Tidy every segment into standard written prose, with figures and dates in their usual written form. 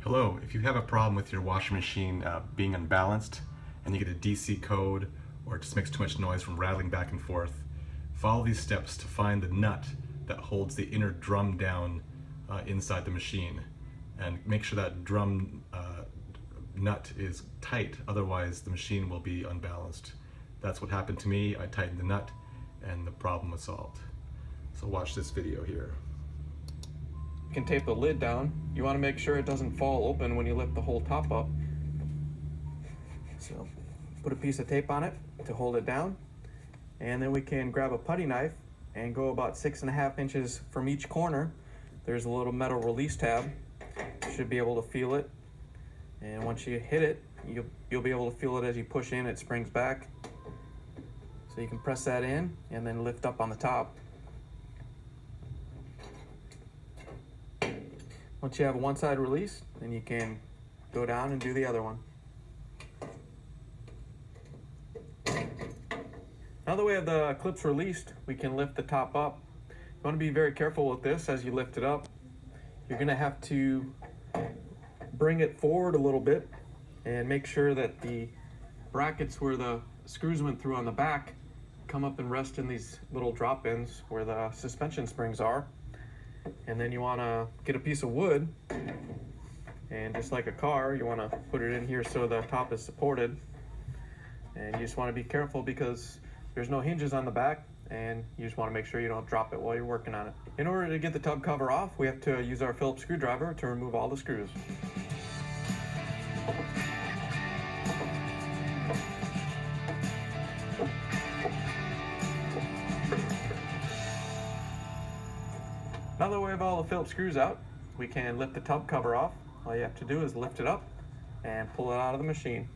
Hello, if you have a problem with your washing machine being unbalanced and you get a DC code or it just makes too much noise from rattling back and forth, follow these steps to find the nut that holds the inner drum down inside the machine, and make sure that drum nut is tight, otherwise the machine will be unbalanced. That's what happened to me. I tightened the nut and the problem was solved. So watch this video here. You can tape the lid down. You want to make sure it doesn't fall open when you lift the whole top up. So put a piece of tape on it to hold it down, and then we can grab a putty knife and go about 6.5 inches from each corner. There's a little metal release tab. You should be able to feel it, and once you hit it, you'll be able to feel it as you push in. It springs back, so you can press that in and then lift up on the top. Once you have one side released, then you can go down and do the other one. Now that we have the clips released, we can lift the top up. You want to be very careful with this as you lift it up. You're going to have to bring it forward a little bit and make sure that the brackets where the screws went through on the back come up and rest in these little drop-ins where the suspension springs are. And then you want to get a piece of wood, and just like a car, you want to put it in here so the top is supported. And you just want to be careful because there's no hinges on the back, and you just want to make sure you don't drop it while you're working on it. In order to get the tub cover off, we have to use our Phillips screwdriver to remove all the screws. Now that we have all the Phillips screws out, we can lift the tub cover off. All you have to do is lift it up and pull it out of the machine.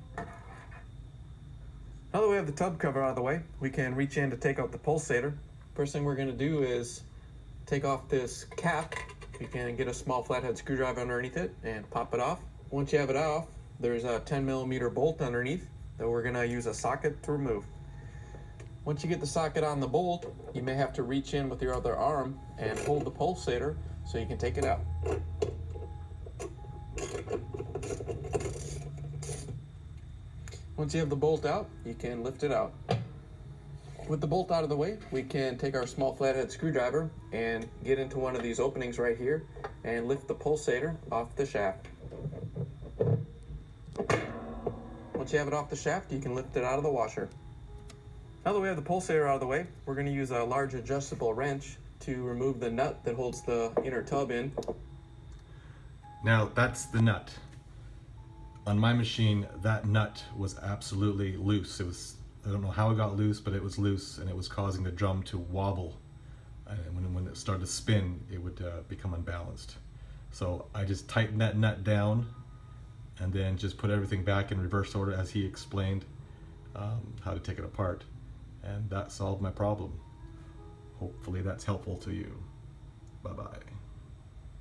Now that we have the tub cover out of the way, we can reach in to take out the pulsator. First thing we're going to do is take off this cap. You can get a small flathead screwdriver underneath it and pop it off. Once you have it off, there's a 10mm bolt underneath that we're going to use a socket to remove. Once you get the socket on the bolt, you may have to reach in with your other arm and hold the pulsator so you can take it out. Once you have the bolt out, you can lift it out. With the bolt out of the way, we can take our small flathead screwdriver and get into one of these openings right here and lift the pulsator off the shaft. Once you have it off the shaft, you can lift it out of the washer. Now that we have the pulsator out of the way, we're going to use a large adjustable wrench to remove the nut that holds the inner tub in. Now that's the nut. On my machine, that nut was absolutely loose. I don't know how it got loose, but it was loose, and it was causing the drum to wobble. And when it started to spin, it would become unbalanced. So I just tightened that nut down and then just put everything back in reverse order as he explained how to take it apart. And that solved my problem. Hopefully that's helpful to you. Bye-bye.